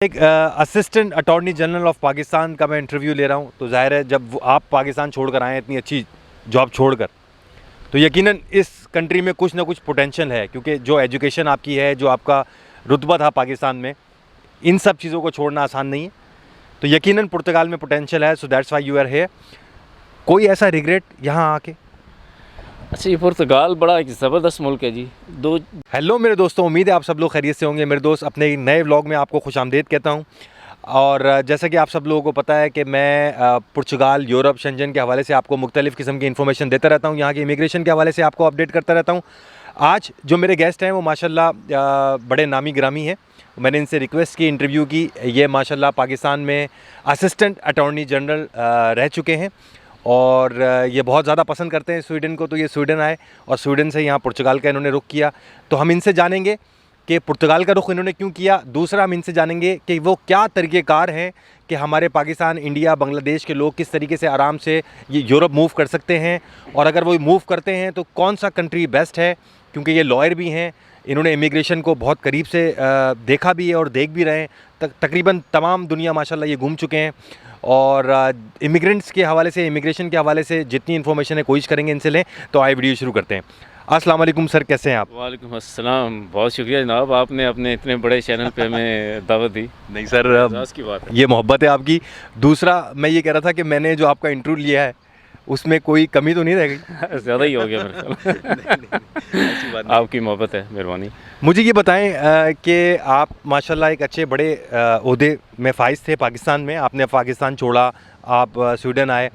एक assistant attorney general of Pakistan का मैं इंटरव्यू ले रहा हूँ, तो जाहिर है जब आप पाकिस्तान छोड़कर आए इतनी अच्छी जॉब छोड़कर, तो यकीनन इस कंट्री में कुछ ना कुछ पोटेंशियल है, क्योंकि जो एजुकेशन आपकी है, जो आपका रुतबा था पाकिस्तान में, इन सब चीज़ों को छोड़ना आसान नहीं है। तो यकीनन पुर्तगाल में पोटेंशियल है, so that's why you are here. कोई ऐसा रिग्रेट यहाँ आके? अच्छा, ये पुर्तगाल बड़ा एक ज़बरदस्त मुल्क है जी। हेलो मेरे दोस्तों, उम्मीद है आप सब लोग खैरियत से होंगे। मेरे दोस्त, अपने नए व्लॉग में आपको खुशामदीद कहता हूँ। और जैसा कि आप सब लोगों को पता है कि मैं पुर्तगाल, यूरोप, शेंजन के हवाले से आपको मुख्तलिफ़ किस्म की इन्फॉर्मेशन देता रहता हूँ। यहाँ की इमिग्रेशन के हवाले से आपको अपडेट करता रहता हूँ। आज जो मेरे गेस्ट हैं वो माशाल्लाह बड़े नामी ग्रामी हैं। मैंने इनसे रिक्वेस्ट की, इंटरव्यू की। ये माशाल्लाह पाकिस्तान में असिस्टेंट अटॉर्नी जनरल रह चुके हैं और ये बहुत ज़्यादा पसंद करते हैं स्वीडन को। तो ये स्वीडन आए और स्वीडन से यहाँ पुर्तगाल का इन्होंने रुख किया। तो हम इनसे जानेंगे कि पुर्तगाल का रुख इन्होंने क्यों किया। दूसरा, हम इनसे जानेंगे कि वो क्या तरीक़ेकार हैं कि हमारे पाकिस्तान, इंडिया, बांग्लादेश के लोग किस तरीके से आराम से ये यूरोप मूव कर सकते हैं, और अगर वो मूव करते हैं तो कौन सा कंट्री बेस्ट है, क्योंकि ये लॉयर भी हैं। इन्होंने इमिग्रेशन को बहुत करीब से देखा भी है और देख भी रहे हैं। तकरीबन तमाम दुनिया माशाल्लाह ये घूम चुके हैं। और इमिग्रेंट्स के हवाले से, इमिग्रेशन के हवाले से जितनी इन्फॉर्मेशन है कोशिश करेंगे इनसे लें। तो आए वीडियो शुरू करते हैं। अस्सलाम वालेकुम सर, कैसे हैं आप? वालेकुम अस्सलाम। बहुत शुक्रिया जनाब, आपने अपने इतने बड़े चैनल पे हमें दावत दी। नहीं सर, एहसास की बात है, ये मोहब्बत है आपकी। दूसरा, मैं ये कह रहा था कि मैंने जो आपका इंटरव्यू लिया है उसमें कोई कमी तो नहीं रह गई? ज़्यादा ही हो गया मेरे ख्याल। आपकी मोहब्बत है, मेहरबानी। मुझे ये बताएं कि आप माशाल्लाह एक अच्छे बड़े ओहदे में फ़ाइज़ थे पाकिस्तान में। आपने पाकिस्तान छोड़ा, आप स्वीडन आए।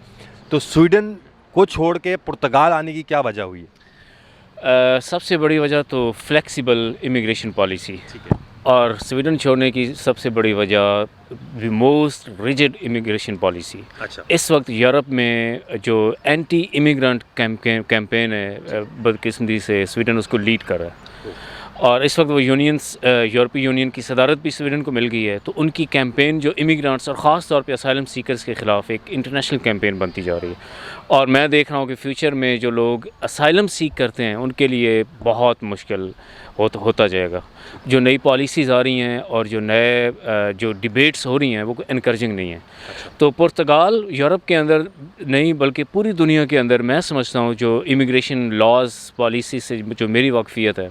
तो स्वीडन को छोड़ के पुर्तगाल आने की क्या वजह हुई है? सबसे बड़ी वजह तो फ्लेक्सिबल इमिग्रेशन पॉलिसी, ठीक है। और स्वीडन छोड़ने की सबसे बड़ी वजह the most rigid immigration policy. अच्छा। इस वक्त यूरोप में जो एंटी इमिग्रेंट कैंपेन है, बदकिस्मती से स्वीडन उसको लीड कर रहा है। और इस वक्त वो यूरोपीय यूनियन की सदारत भी स्वीडन को मिल गई है। तो उनकी कैंपेन जो इमिग्रेंट्स और ख़ास तौर पे असाइलम सीकर्स के ख़िलाफ़ एक इंटरनेशनल कैंपेन बनती जा रही है। और मैं देख रहा हूँ कि फ्यूचर में जो लोग असाइलम सीक करते हैं उनके लिए बहुत मुश्किल होता जाएगा। जो नई पॉलिसीज़ आ रही हैं और जो नए जो डिबेट्स हो रही हैं वो इनकरेजिंग नहीं है। तो पुर्तगाल यूरोप के अंदर नहीं बल्कि पूरी दुनिया के अंदर, मैं समझता हूँ जो इमिग्रेशन लॉज पॉलिसी से जो मेरी वाकफ़ियत है,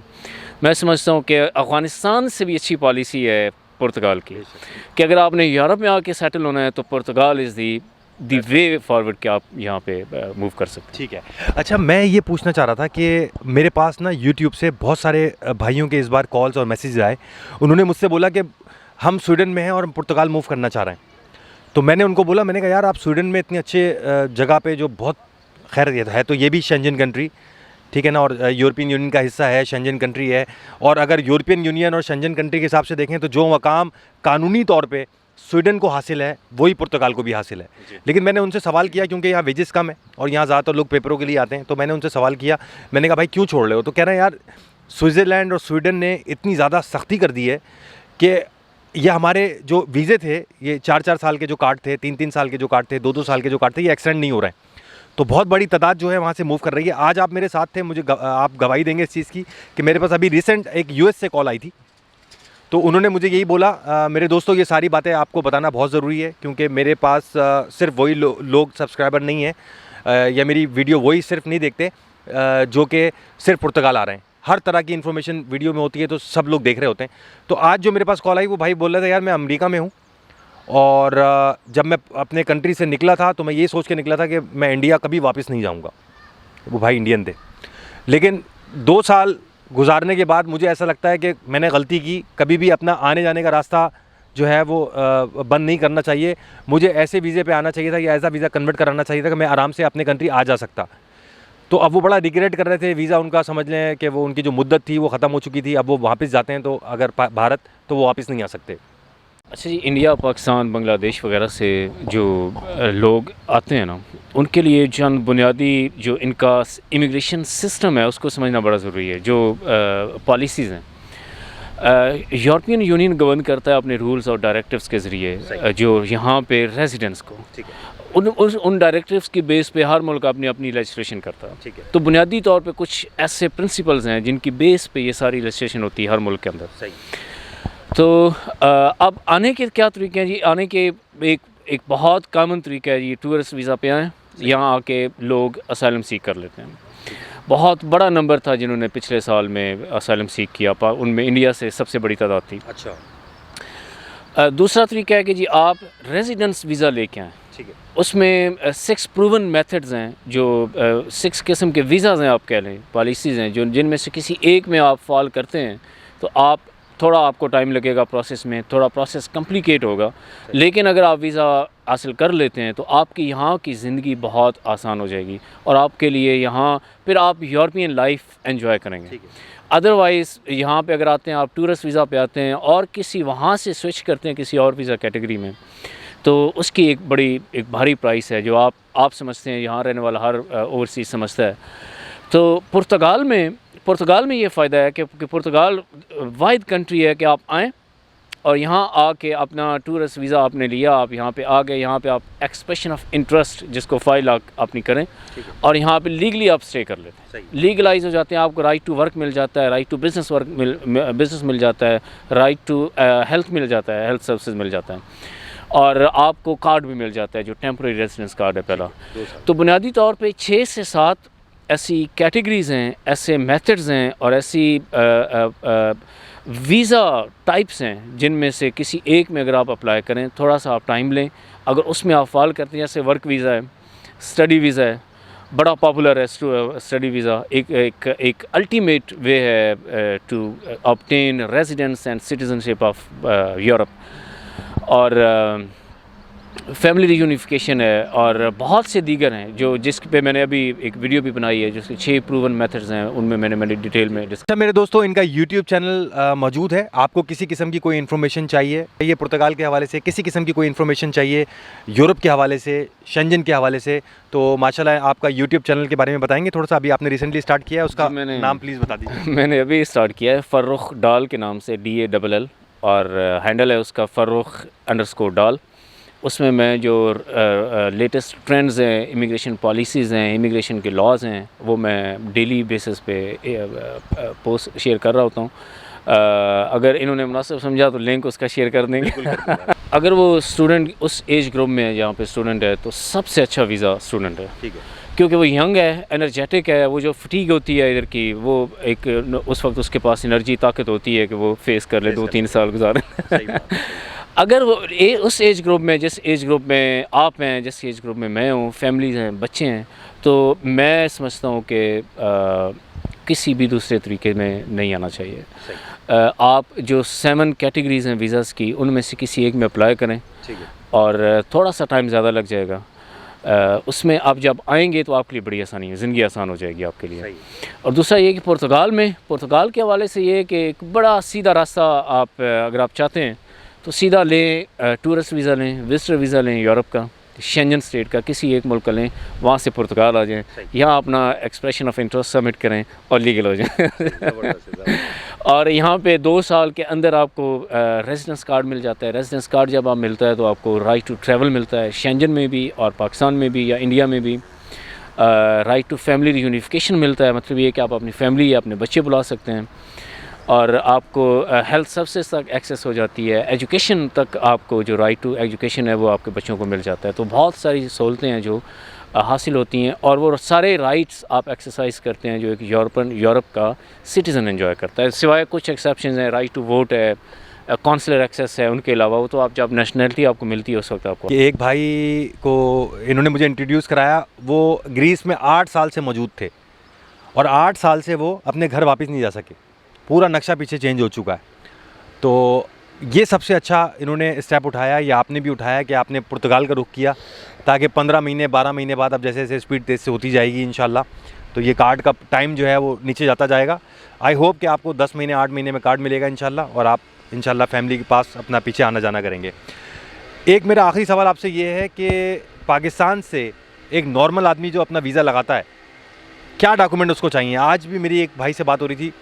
मैं समझता हूँ कि अफ़गानिस्तान से भी अच्छी पॉलिसी है पुर्तगाल की, कि अगर आपने यूरोप में आके सेटल होना है तो पुर्तगाल इज़ दी वे फॉरवर्ड कि आप यहाँ पे मूव कर सकते हैं। ठीक है। अच्छा, मैं ये पूछना चाह रहा था कि मेरे पास ना यूट्यूब से बहुत सारे भाइयों के इस बार कॉल्स और मैसेज आए। उन्होंने मुझसे बोला कि हम स्वीडन में हैं और हम पुर्तगाल मूव करना चाह रहे हैं। तो मैंने उनको बोला, मैंने कहा यार आप स्वीडन में इतने अच्छे जगह पे, जो बहुत खैर है तो ये भी शेंजन कंट्री, ठीक है ना, और यूरोपियन यूनियन का हिस्सा है, शेंजन कंट्री है। और अगर यूरोपियन यूनियन और शेंजन कंट्री के हिसाब से देखें तो जो मकाम कानूनी तौर पे स्वीडन को हासिल है वही पुर्तगाल को भी हासिल है। लेकिन मैंने उनसे सवाल किया, क्योंकि यहाँ वेजेस कम है और यहाँ ज़्यादातर लोग पेपरों के लिए आते हैं, तो मैंने उनसे सवाल किया। मैंने कहा भाई क्यों छोड़ रहे हो? तो कह रहे हैं यार स्विट्ज़रलैंड और स्वीडन ने इतनी ज़्यादा सख्ती कर दी है कि ये हमारे जो वीज़े थे, ये 4-4 साल के जो कार्ड थे, 3-3 साल के जो कार्ड थे, 2-2 साल के जो कार्ड थे, ये एक्सटेंड नहीं हो रहे हैं। तो बहुत बड़ी तादाद जो है वहाँ से मूव कर रही है। आज आप मेरे साथ थे, मुझे आप गवाही देंगे इस चीज़ की कि मेरे पास अभी रिसेंट एक यूएस से कॉल आई थी। तो उन्होंने मुझे यही बोला, मेरे दोस्तों ये सारी बातें आपको बताना बहुत ज़रूरी है, क्योंकि मेरे पास सिर्फ वही लोग सब्सक्राइबर नहीं हैं, या मेरी वीडियो वही सिर्फ नहीं देखते जो कि सिर्फ पुर्तगाल आ रहे हैं। हर तरह की इन्फॉर्मेशन वीडियो में होती है, तो सब लोग देख रहे होते हैं। तो आज जो मेरे पास कॉल आई, वो भाई बोल रहा था यार मैं अमेरिका में हूँ, और जब मैं अपने कंट्री से निकला था तो मैं ये सोच के निकला था कि मैं इंडिया कभी वापस नहीं जाऊँगा। वो भाई इंडियन थे, लेकिन 2 साल गुजारने के बाद मुझे ऐसा लगता है कि मैंने गलती की। कभी भी अपना आने जाने का रास्ता जो है वो बंद नहीं करना चाहिए। मुझे ऐसे वीज़े पे आना चाहिए था, या ऐसा वीज़ा कन्वर्ट कराना चाहिए था कि मैं आराम से अपने कंट्री आ जा सकता। तो अब वो बड़ा रिग्रेट कर रहे थे। वीज़ा उनका समझ लें कि वो उनकी जो मुद्दत थी वो ख़त्म हो चुकी थी। अब वो वापस जाते हैं तो अगर भारत, तो वो वापस नहीं आ सकते। अच्छा जी, इंडिया, पाकिस्तान, बांग्लादेश वगैरह से जो लोग आते हैं ना, उनके लिए चंद बुनियादी जो इनका इमिग्रेशन सिस्टम है उसको समझना बड़ा ज़रूरी है। जो पॉलिसीज़ हैं, यूरोपियन यूनियन गवर्न करता है अपने रूल्स और डायरेक्टिव्स के ज़रिए जो यहाँ पे रेजिडेंट्स को, उन डायरेक्टिव्स की बेस पे हर मुल्क अपनी अपनी लेजिस्लेशन करता है। ठीक है। तो बुनियादी तौर पे कुछ ऐसे प्रिंसिपल्स हैं जिनकी बेस पे ये सारी लेजिस्लेशन होती है हर मुल्क के अंदर। सही। तो अब आने के क्या तरीके हैं जी? आने के एक बहुत कॉमन तरीका है जी, टूरिस्ट वीज़ा पे आएँ, यहाँ आके लोग असाइलम सीख कर लेते हैं। बहुत बड़ा नंबर था जिन्होंने पिछले साल में असाइलम सीख किया, उनमें इंडिया से सबसे बड़ी तादाद थी। अच्छा। दूसरा तरीका है कि जी आप रेजिडेंस वीज़ा लेके आएँ। ठीक है। उसमें 6 प्रूवन मेथड्स हैं, जो 6 किस्म के वीज़ाज़ हैं, आप कह लें पॉलिसीज़ हैं, जो जिनमें से किसी एक में आप फॉल करते हैं तो आप थोड़ा आपको टाइम लगेगा प्रोसेस में, थोड़ा प्रोसेस कॉम्प्लिकेट होगा, लेकिन अगर आप वीज़ा हासिल कर लेते हैं तो आपकी यहाँ की ज़िंदगी बहुत आसान हो जाएगी और आपके लिए यहाँ फिर आप यूरोपियन लाइफ एंजॉय करेंगे। अदरवाइज़ यहाँ पे अगर आते हैं, आप टूरिस्ट वीज़ा पे आते हैं और किसी वहाँ से स्विच करते हैं किसी और वीज़ा कैटेगरी में, तो उसकी एक भारी प्राइस है जो आप समझते हैं, यहाँ रहने वाला हर ओवरसीज़ समझता है। तो पुर्तगाल में ये फ़ायदा है कि पुर्तगाल वाहिद कंट्री है कि आप आएँ और यहाँ आके अपना टूरिस्ट वीज़ा आपने लिया, आप यहाँ पे आ गए, यहाँ पे आप एक्सप्रेशन ऑफ इंटरेस्ट जिसको फाइल अपनी करें और यहाँ पे लीगली आप स्टे कर लेते हैं, लीगलाइज हो जाते हैं, आपको राइट टू वर्क मिल जाता है, राइट टू बिज़नेस मिल जाता है, राइट टू हेल्थ मिल जाता है, हेल्थ सर्विसेज मिल जाता है और आपको कार्ड भी मिल जाता है जो टेम्परेरी रेजिडेंस कार्ड है पहला। तो बुनियादी तौर पे 6 से 7 ऐसी कैटेगरीज़ हैं, ऐसे मेथड्स हैं और ऐसी वीज़ा टाइप्स हैं जिनमें से किसी एक में अगर आप अप्लाई करें, थोड़ा सा आप टाइम लें, अगर उसमें आप फॉल करते हैं, जैसे वर्क वीज़ा है, स्टडी वीज़ा है, बड़ा पॉपुलर है स्टडी वीज़ा, एक अल्टीमेट वे है to obtain residence and citizenship of Europe और फैमिली रियूनिफिकेशन है और बहुत से दीगर हैं जो जिस पे मैंने अभी एक वीडियो भी बनाई है, जिसके 6 प्रूवन मेथड्स हैं, उनमें मैंने डिटेल में अच्छा मेरे दोस्तों, इनका यूट्यूब चैनल मौजूद है। आपको किसी किस्म की कोई इन्फॉर्मेशन चाहिए, ये पुर्तगाल के हवाले से किसी किस्म की कोई इन्फॉर्मेशन चाहिए, यूरोप के हवाले से, शेंजन के हवाले से, तो माशाल्लाह आपका यूट्यूब चैनल के बारे में बताएंगे थोड़ा सा। अभी आपने रिसेंटली स्टार्ट किया है, उसका नाम प्लीज़ बता दीजिए। मैंने अभी स्टार्ट किया है फ़र्रुख डाल के नाम से, DALL, और हैंडल है उसका फ़र्रुख_डाल। उसमें मैं जो लेटेस्ट ट्रेंड्स हैं, इमिग्रेशन पॉलिसीज़ हैं, इमिग्रेशन के लॉज़ हैं, वो मैं डेली बेसिस पे पोस्ट शेयर कर रहा होता हूँ। अगर इन्होंने मुनासिब समझा तो लिंक उसका शेयर कर देंगे। अगर वो स्टूडेंट उस एज ग्रुप में है जहाँ पे स्टूडेंट है, तो सबसे अच्छा वीज़ा स्टूडेंट है। ठीक है, क्योंकि वो यंग है, एनर्जेटिक है, वो जो फटीग होती है इधर की, वो एक उस वक्त उसके पास एनर्जी, ताकत होती है कि वो फेस कर ले 2-3 साल गुजारे। अगर वो उस एज ग्रुप में, जिस एज ग्रुप में आप हैं, जिस एज ग्रुप में मैं हूँ, फैमिलीज़ हैं, बच्चे हैं, तो मैं समझता हूँ कि किसी भी दूसरे तरीके में नहीं आना चाहिए। आप जो 7 कैटेगरीज़ हैं वीज़ाज़ की, उनमें से किसी एक में अप्लाई करें और थोड़ा सा टाइम ज़्यादा लग जाएगा। उसमें आप जब आएंगे तो आपके लिए बड़ी आसानी है, ज़िंदगी आसान हो जाएगी आपके लिए। और दूसरा ये कि पुर्तगाल के हवाले से ये कि एक बड़ा सीधा रास्ता, आप अगर आप चाहते हैं तो सीधा लें, टूरिस्ट वीज़ा लें, विजिटर वीज़ा लें यूरोप का, शेंजन स्टेट का किसी एक मुल्क का लें, वहाँ से पुर्तगाल आ जाएँ, यहाँ अपना एक्सप्रेशन ऑफ इंटरेस्ट सबमिट करें और लीगल हो जाएँ। और यहाँ पे 2 साल के अंदर आपको रेजिडेंस कार्ड मिल जाता है। रेजिडेंस कार्ड जब आप मिलता है तो आपको राइट टू ट्रैवल मिलता है, शेंजन में भी और पाकिस्तान में भी या इंडिया में भी। राइट टू फैमिली रियूनिफिकेशन मिलता है, मतलब ये कि आप अपनी फैमिली या अपने बच्चे बुला सकते हैं और आपको हेल्थ सर्विसेज तक एक्सेस हो जाती है। एजुकेशन तक आपको जो राइट टू एजुकेशन है वो आपके बच्चों को मिल जाता है। तो बहुत सारी सहूलतें हैं जो हासिल होती हैं और वो सारे राइट्स आप एक्सरसाइज करते हैं जो एक यूरोप का सिटीज़न एंजॉय करता है। सिवाय कुछ एक्सेप्शंस हैं, राइट टू वोट है, कौंसलर एक्सेस है, उनके अलावा वो तो आप जब नेशनलिटी आपको मिलती है उस वक्त आपको। एक भाई को इन्होंने मुझे इंट्रोड्यूस कराया, वो ग्रीस में 8 साल से मौजूद थे और 8 साल से वो अपने घर वापस नहीं जा सके, पूरा नक्शा पीछे चेंज हो चुका है। तो ये सबसे अच्छा इन्होंने स्टेप उठाया, या आपने भी उठाया कि आपने पुर्तगाल का रुख किया, ताकि 15 महीने 12 महीने बाद अब जैसे जैसे स्पीड तेज़ से होती जाएगी इंशाल्लाह, तो ये कार्ड का टाइम जो है वो नीचे जाता जाएगा। आई होप कि आपको 10 महीने 8 महीने में कार्ड मिलेगा इंशाल्लाह, और आप इंशाल्लाह फैमिली के पास अपना पीछे आना जाना करेंगे। एक मेरा आखिरी सवाल आपसे ये है कि पाकिस्तान से एक नॉर्मल आदमी जो अपना वीज़ा लगाता है, क्या डॉक्यूमेंट उसको चाहिए? आज भी मेरी एक भाई से बात हो रही थी,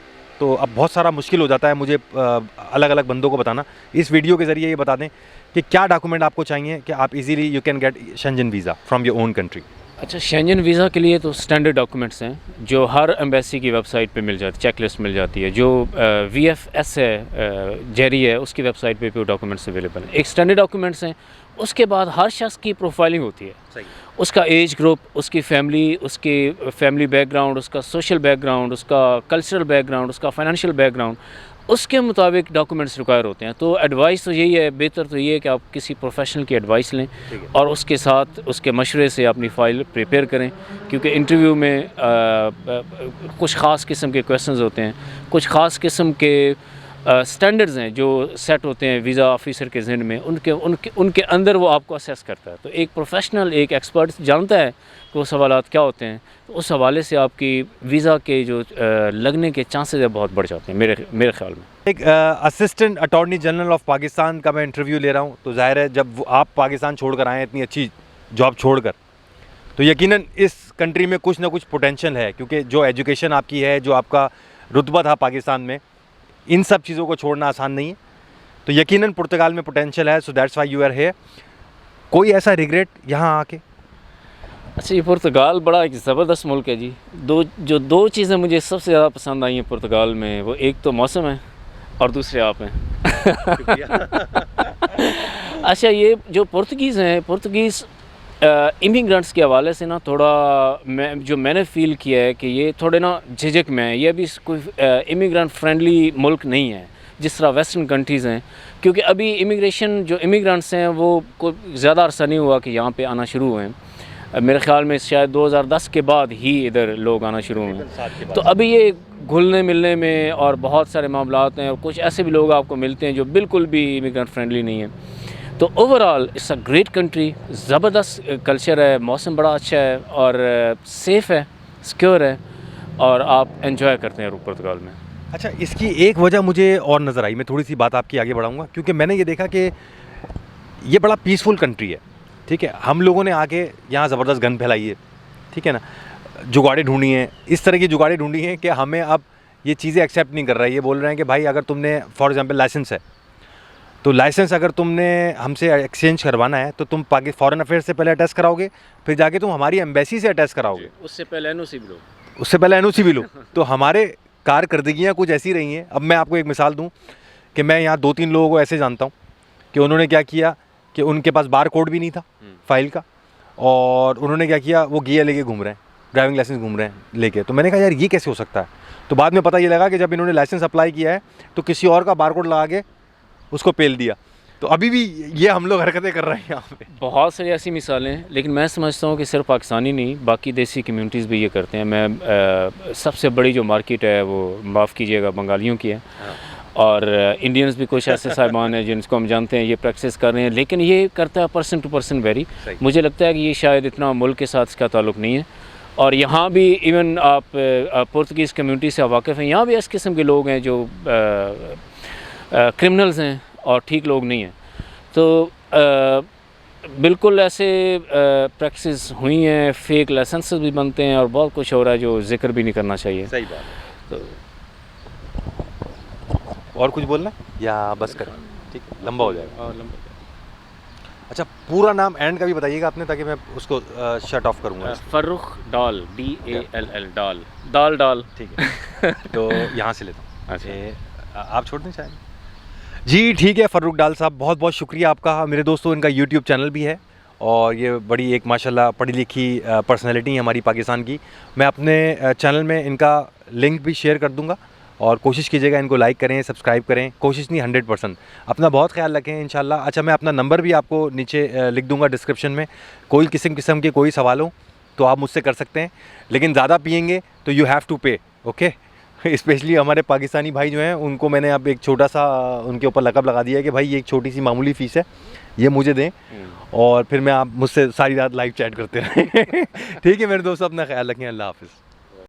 तो अब बहुत सारा मुश्किल हो जाता है मुझे अलग अलग बंदों को बताना। इस वीडियो के ज़रिए ये बता दें कि क्या डॉक्यूमेंट आपको चाहिए कि आप easily you can get Shenzhen visa from your own country. अच्छा, शेंजन वीज़ा के लिए तो स्टैंडर्ड डॉक्यूमेंट्स हैं जो हर एम्बेसी की वेबसाइट पे मिल जाती है, चेकलिस्ट मिल जाती है। जो VFS है, जेरी है, उसकी वेबसाइट पे वो डॉक्यूमेंट्स अवेलेबल हैं। एक स्टैंडर्ड डॉक्यूमेंट्स हैं। उसके बाद हर शख्स की प्रोफाइलिंग होती है, सही। उसका एज ग्रुप, उसकी फैमिली बैकग्राउंड, उसका सोशल बैकग्राउंड, उसका कल्चरल बैकग्राउंड, उसका फाइनेंशियल बैकग्राउंड, उसके मुताबिक डॉक्यूमेंट्स रिक्वायर होते हैं। तो एडवाइस तो यही है, बेहतर तो ये है कि आप किसी प्रोफेशनल की एडवाइस लें और उसके साथ उसके मशवरे से अपनी फ़ाइल प्रिपेयर करें, क्योंकि इंटरव्यू में कुछ ख़ास किस्म के क्वेश्चंस होते हैं, कुछ ख़ास किस्म के स्टैंडर्ड्स हैं जो सेट होते हैं वीज़ा ऑफिसर के ज़हन में, उनके अंदर वो आपको असेस करता है। तो एक प्रोफेशनल, एक एक्सपर्ट जानता है कि वो सवालात क्या होते हैं, तो उस हवाले से आपकी वीज़ा के जो लगने के चांसेस है बहुत बढ़ जाते हैं मेरे ख्याल में। एक assistant attorney general of Pakistan का मैं इंटरव्यू ले रहा हूँ, तो ज़ाहिर है जब आप पाकिस्तान छोड़ कर आए हैं इतनी अच्छी जॉब छोड़कर, तो यकीनन इस कंट्री में कुछ ना कुछ पोटेंशियल है, क्योंकि जो एजुकेशन आपकी है, जो आपका रुतबा था पाकिस्तान में, इन सब चीज़ों को छोड़ना आसान नहीं है। तो यकीनन पुर्तगाल में पोटेंशियल है, so that's why you are here. कोई ऐसा रिग्रेट यहाँ आके? अच्छा, ये पुर्तगाल बड़ा एक ज़बरदस्त मुल्क है जी। दो चीज़ें मुझे सबसे ज़्यादा पसंद आई हैं पुर्तगाल में, वो एक तो मौसम है और दूसरे आप हैं। अच्छा, ये जो पुर्तगीज़ हैं, पुर्तगीज़ इमिग्रेंट्स के हवाले से ना थोड़ा मैंने फ़ील किया है कि ये थोड़े ना झिझक में है। ये अभी कोई इमिग्रेंट फ्रेंडली मुल्क नहीं है जिस तरह वेस्टर्न कंट्रीज़ हैं, क्योंकि अभी इमिग्रेशन जो इमिग्रेंट्स हैं वो कोई ज़्यादा अरसा नहीं हुआ कि यहाँ पे आना शुरू हुए हैं। मेरे ख़्याल में शायद 2010 के बाद ही इधर लोग आना शुरू हुए। तो अभी ये घुलने मिलने में और बहुत सारे मामलात हैं, और कुछ ऐसे भी लोग आपको मिलते हैं जो बिल्कुल भी इमिग्रेंट फ्रेंडली नहीं है। तो overall it's a great country, ज़बरदस्त कल्चर है, मौसम बड़ा अच्छा है और सेफ़ है, सिक्योर है, और आप एंजॉय करते हैं पुर्तगाल में। अच्छा, इसकी एक वजह मुझे और नज़र आई, मैं थोड़ी सी बात आपकी आगे बढ़ाऊंगा, क्योंकि मैंने ये देखा कि ये बड़ा पीसफुल कंट्री है, ठीक है। हम लोगों ने आके यहाँ ज़बरदस्त गन फैलाई है, ठीक है ना, जुगाड़े ढूंढी हैं, इस तरह की जुगाड़े ढूंढी हैं कि हमें अब ये चीज़ें एक्सेप्ट नहीं कर रहा है। ये बोल रहे हैं कि भाई अगर तुमने फॉर एग्जांपल लाइसेंस है, तो लाइसेंस अगर तुमने हमसे एक्सचेंज करवाना है तो तुम फॉरेन अफेयर्स से पहले अटैच कराओगे, फिर जाके तुम हमारी एम्बेसी से अटैच कराओगे, उससे पहले एनओसी भी लो, उससे पहले एनओसी भी लो। तो हमारे कारकर्दगियाँ कुछ ऐसी रही हैं। अब मैं आपको एक मिसाल दूँ कि मैं यहाँ 2-3 लोगों को ऐसे जानता हूँ कि उन्होंने क्या किया कि उनके पास बार कोड भी नहीं था फाइल का, और उन्होंने क्या किया, वो गियर लेके घूम रहे हैं, ड्राइविंग लाइसेंस घूम रहे हैं लेके। तो मैंने कहा यार ये कैसे हो सकता है? तो बाद में पता ये लगा कि जब इन्होंने लाइसेंस अप्लाई किया है तो किसी और का बार कोड लगा के उसको पेल दिया। तो अभी भी ये हम लोग हरकतें कर रहे हैं यहाँ पे। बहुत सारी ऐसी मिसालें हैं, लेकिन मैं समझता हूँ कि सिर्फ पाकिस्तानी नहीं, बाकी देसी कम्युनिटीज़ भी ये करते हैं। मैं सबसे बड़ी जो मार्केट है वो, माफ़ कीजिएगा, बंगालियों की है, और इंडियंस भी कुछ ऐसे साहिबान हैं जिनको हम जानते हैं ये प्रैक्टिस कर रहे हैं, लेकिन ये करता है पर्सन टू पर्सन वेरी। मुझे लगता है कि ये शायद इतना मुल्क के साथ इसका ताल्लुक़ नहीं है। और यहाँ भी इवन आप पुर्तगीज़ कम्युनिटी से वाकिफ़ हैं, यहाँ भी इस किस्म के लोग हैं जो क्रिमिनल्स हैं और ठीक लोग नहीं हैं। तो बिल्कुल ऐसे प्रैक्टिस हुई हैं, फेक लाइसेंसेस भी बनते हैं और बहुत कुछ हो रहा है जो जिक्र भी नहीं करना चाहिए। सही बात। तो और कुछ बोलना या बस करें? ठीक है, लंबा हो जाएगा। और लंबा। अच्छा, पूरा नाम एंड का भी बताइएगा आपने, ताकि मैं उसको शट ऑफ करूँगा। फर्रुख डाल, DALL, डाल। ठीक है, तो यहाँ से लेता हूँ। अच्छा, आप छोड़ दें शायद। जी ठीक है, फ़र्रुख डाल साहब, बहुत बहुत शुक्रिया आपका। मेरे दोस्तों, इनका यूट्यूब चैनल भी है और ये बड़ी एक माशाल्लाह पढ़ी लिखी पर्सनैलिटी है हमारी पाकिस्तान की। मैं अपने चैनल में इनका लिंक भी शेयर कर दूंगा, और कोशिश कीजिएगा इनको लाइक करें, सब्सक्राइब करें। कोशिश नहीं, 100%। अपना बहुत ख्याल रखें इंशाल्लाह। अच्छा, मैं अपना नंबर भी आपको नीचे लिख दूंगा डिस्क्रिप्शन में। कोई किस्म के कोई सवाल हो तो आप मुझसे कर सकते हैं, लेकिन ज़्यादा पिएंगे तो यू हैव टू पे, ओके। स्पेशली हमारे पाकिस्तानी भाई जो हैं, उनको मैंने अब एक छोटा सा उनके ऊपर लक़ब लगा दिया है कि भाई ये एक छोटी सी मामूली फ़ीस है, ये मुझे दें, और फिर मैं आप मुझसे सारी रात लाइव चैट करते रहें। ठीक है मेरे दोस्तों, अपना ख्याल रखें। अल्लाह हाफ़िज़।